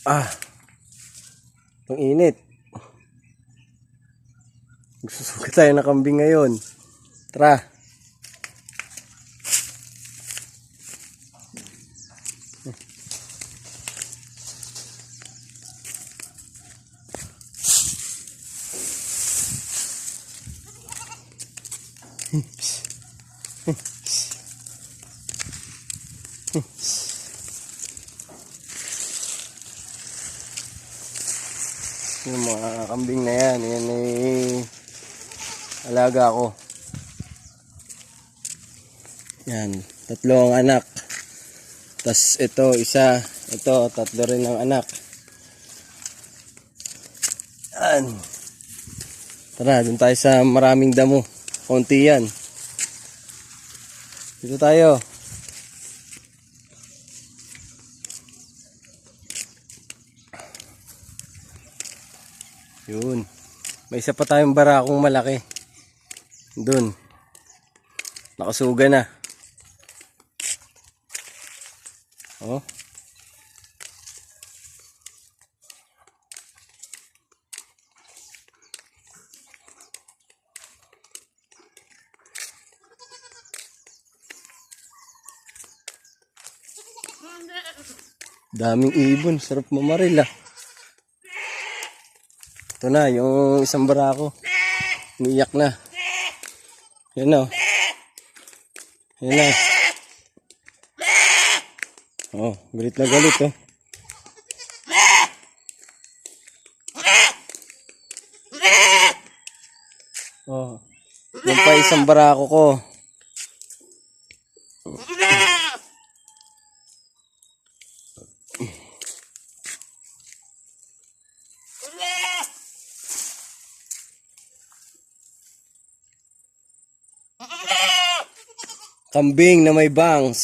Ah, ang init. Magsusuka tayo ng kambing ngayon. Tara. Yung mga kambing na yan ay alaga ko. Yan, 3 ang anak. Tas ito isa, ito 3 rin ang anak. Yan. Tara, dun tayo sa maraming damo. Konti yan. Dito tayo. Yun. May isa pa tayong barakong malaki. Dun. Nakasuga na. Oh. Daming ibon. Sarap mamaril ah. Ito na, yung isang barako. Umiiyak na. Yan o. Yan na. Oh, galit na galit oh. Oh. Yan pa isang barako ko. Kambing na may bangs.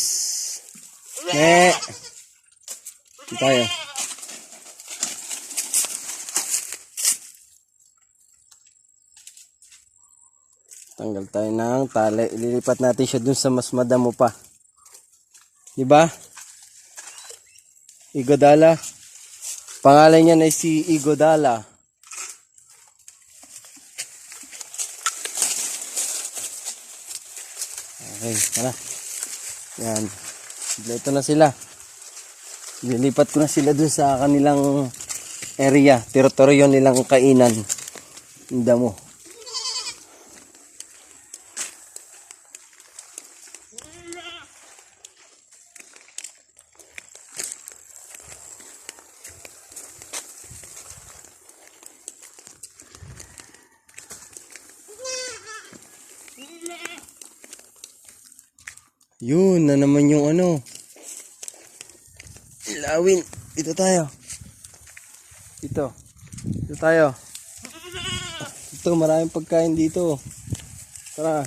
Ito tayo. Tanggal tayo ng tali. Ililipat natin siya dun sa mas madamo pa. Diba? Igodala. Pangalan niya ay si Igodala. Okay, tara. Yan. Ito na sila. Lilipat ko na sila dun sa kanilang area. Teritoryo nilang kainan. Hindi mo. Yun na naman yung ano. Ilawin. Dito tayo. Dito. Dito tayo. Ito, maraming pagkain dito. Tara.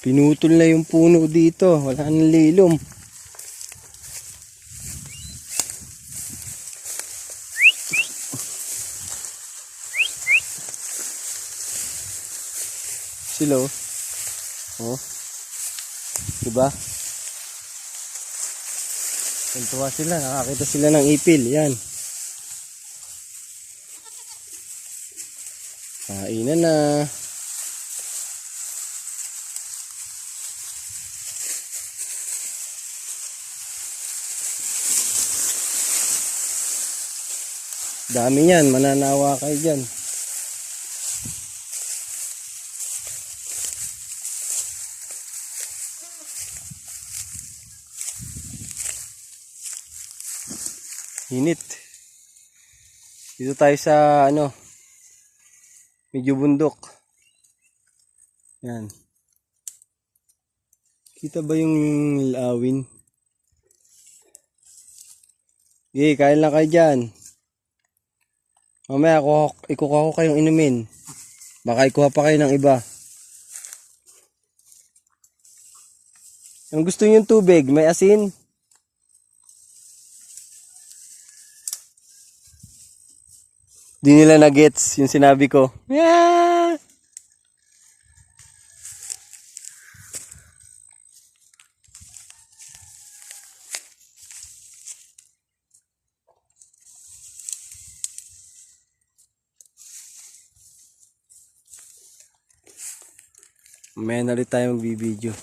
Pinutol na yung puno dito. Wala nang lilom. Sila oh. Diba? Tuntua sila, nakakita sila ng ipil. Yan. Kainan na. Dami yan, mananawa kayo dyan. Init. Dito tayo sa ano, medyo bundok. Yan. Kita ba yung lawin? Okay, kain lang kayo dyan. Mamaya ikukuha ko kayong inumin. Baka ikuha pa kayo ng iba. Ang gusto niyo yung tubig? May asin? Di nila na-gets yung sinabi ko. Yeah! Mamaya na ulit tayo magbibideo.